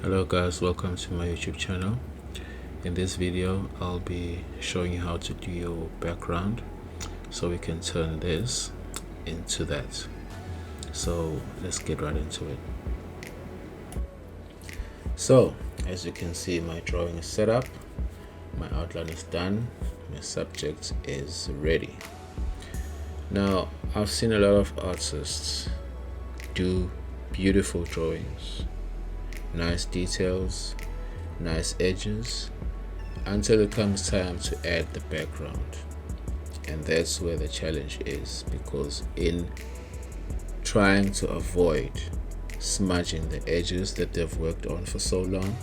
Hello guys, welcome to my YouTube channel. In this video I'll be showing you how to do your background so we can turn this into that. So let's get right into it. So as you can see, my drawing is set up, my outline is done, my subject is ready. Now I've seen a lot of artists do beautiful drawings, nice details, nice edges, until it comes time to add the background. And that's where the challenge is, because in trying to avoid smudging the edges that they've worked on for so long,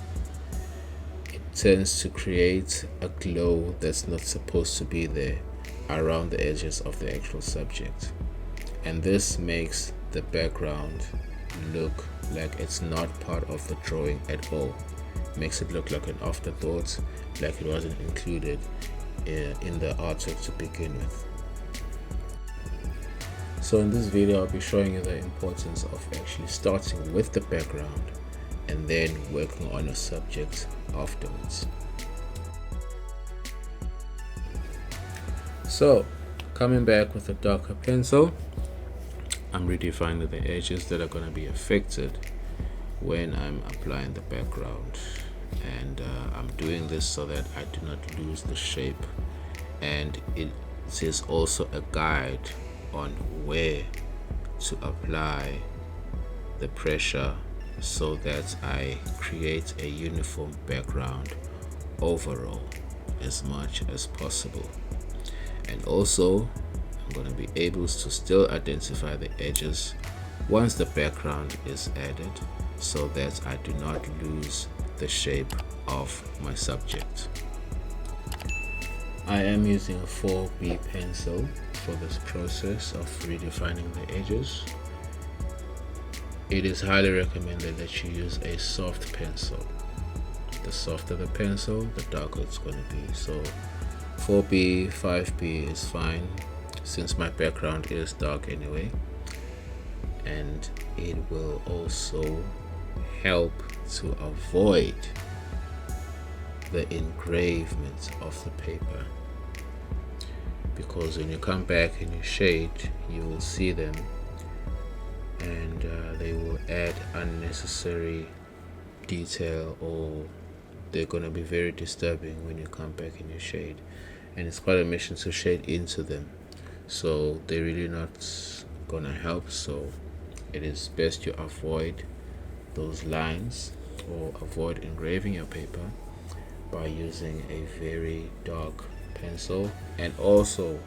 it tends to create a glow that's not supposed to be there around the edges of the actual subject. And this makes the background look like it's not part of the drawing at all. Makes it look like an afterthought, like it wasn't included in the artwork to begin with. So in this video I'll be showing you the importance of actually starting with the background and then working on a subject afterwards. So coming back with a darker pencil, I'm redefining the edges that are going to be affected when I'm applying the background, and I'm doing this so that I do not lose the shape, and it is also a guide on where to apply the pressure so that I create a uniform background overall as much as possible. And also I'm going to be able to still identify the edges once the background is added, so that I do not lose the shape of my subject. I am using a 4B pencil for this process of redefining the edges. It is highly recommended that you use a soft pencil. The softer the pencil, the darker it's going to be. So 4B, 5B is fine, since my background is dark anyway, and it will also help to avoid the engravement of the paper, because when you come back and you shade, you will see them, and they will add unnecessary detail, or they're going to be very disturbing when you come back and you shade, and it's quite a mission to shade into them, so they're really not gonna help. So it is best you avoid those lines or avoid engraving your paper by using a very dark pencil, and also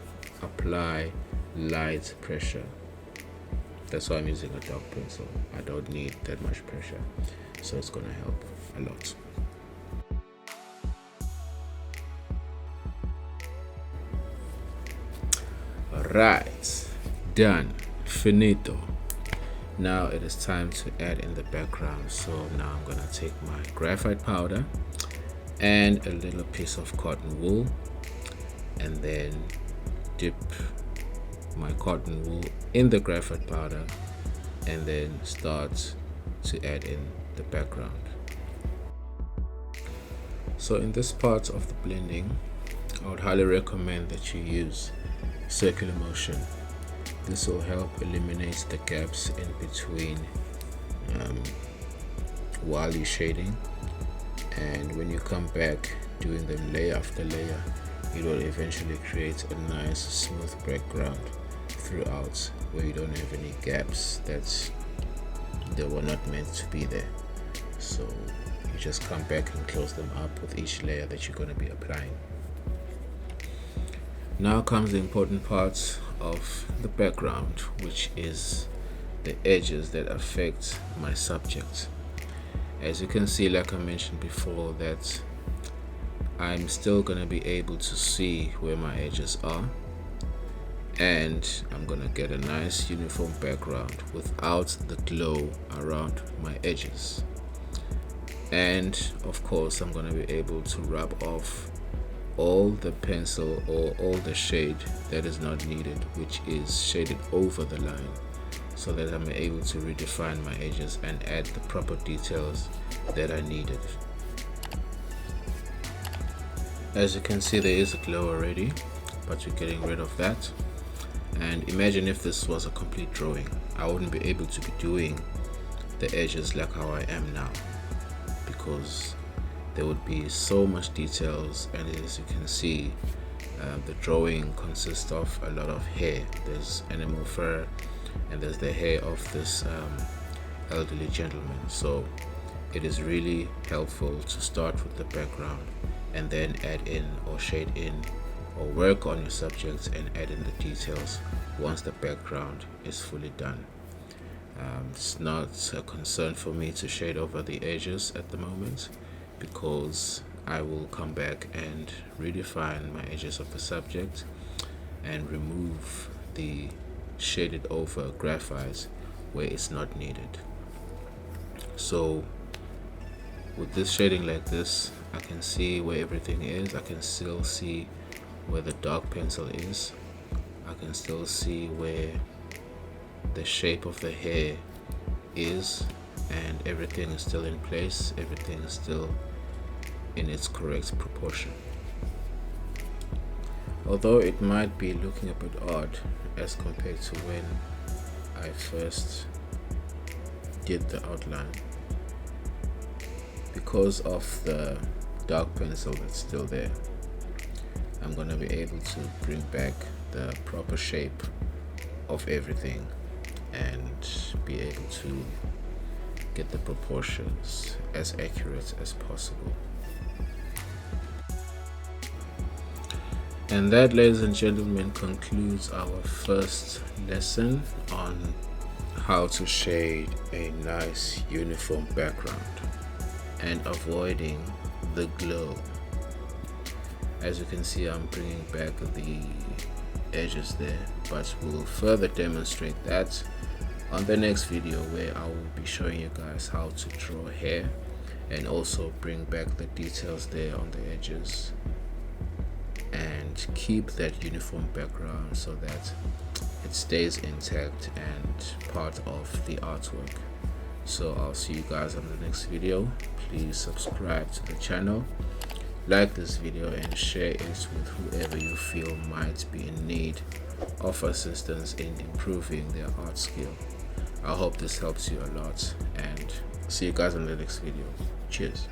apply light pressure. That's why I'm using a dark pencil. I don't need that much pressure, so it's gonna help a lot. Alright, done, finito. Now it is time to add in the background. So now I'm gonna take my graphite powder and a little piece of cotton wool, and then dip my cotton wool in the graphite powder, and then start to add in the background. So in this part of the blending, I would highly recommend that you use circular motion. This will help eliminate the gaps in between while you're shading, and when you come back doing them layer after layer, it will eventually create a nice smooth background throughout, where you don't have any gaps that they were not meant to be there. So you just come back and close them up with each layer that you're going to be applying. Now comes the important part of the background, which is the edges that affect my subject. As you can see, like I mentioned before, that I'm still going to be able to see where my edges are, and I'm going to get a nice uniform background without the glow around my edges. And of course I'm going to be able to rub off all the pencil or all the shade that is not needed, which is shaded over the line, so that I'm able to redefine my edges and add the proper details that I needed. As you can see, there is a glow already, but we're getting rid of that. And imagine if this was a complete drawing, I wouldn't be able to be doing the edges like how I am now, because there would be so much details. And as you can see, the drawing consists of a lot of hair. There's animal fur and there's the hair of this elderly gentleman. So it is really helpful to start with the background and then add in or shade in or work on your subjects and add in the details once the background is fully done. It's not a concern for me to shade over the edges at the moment, because I will come back and redefine my edges of the subject and remove the shaded over graphite where it's not needed. So with this shading like this, I can see where everything is. I can still see where the dark pencil is. I can still see where the shape of the hair is, and everything is still in place. Everything is still in its correct proportion. Although it might be looking a bit odd as compared to when I first did the outline, because of the dark pencil that's still there, I'm gonna be able to bring back the proper shape of everything and be able to get the proportions as accurate as possible. And that, ladies and gentlemen, concludes our first lesson on how to shade a nice uniform background and avoiding the glow. As you can see, I'm bringing back the edges there, but we'll further demonstrate that on the next video, where I will be showing you guys how to draw hair and also bring back the details there on the edges and keep that uniform background so that it stays intact and part of the artwork. So I'll see you guys on the next video. Please subscribe to the channel, like this video, and share it with whoever you feel might be in need of assistance in improving their art skill. I hope this helps you a lot, and see you guys in the next video. Cheers.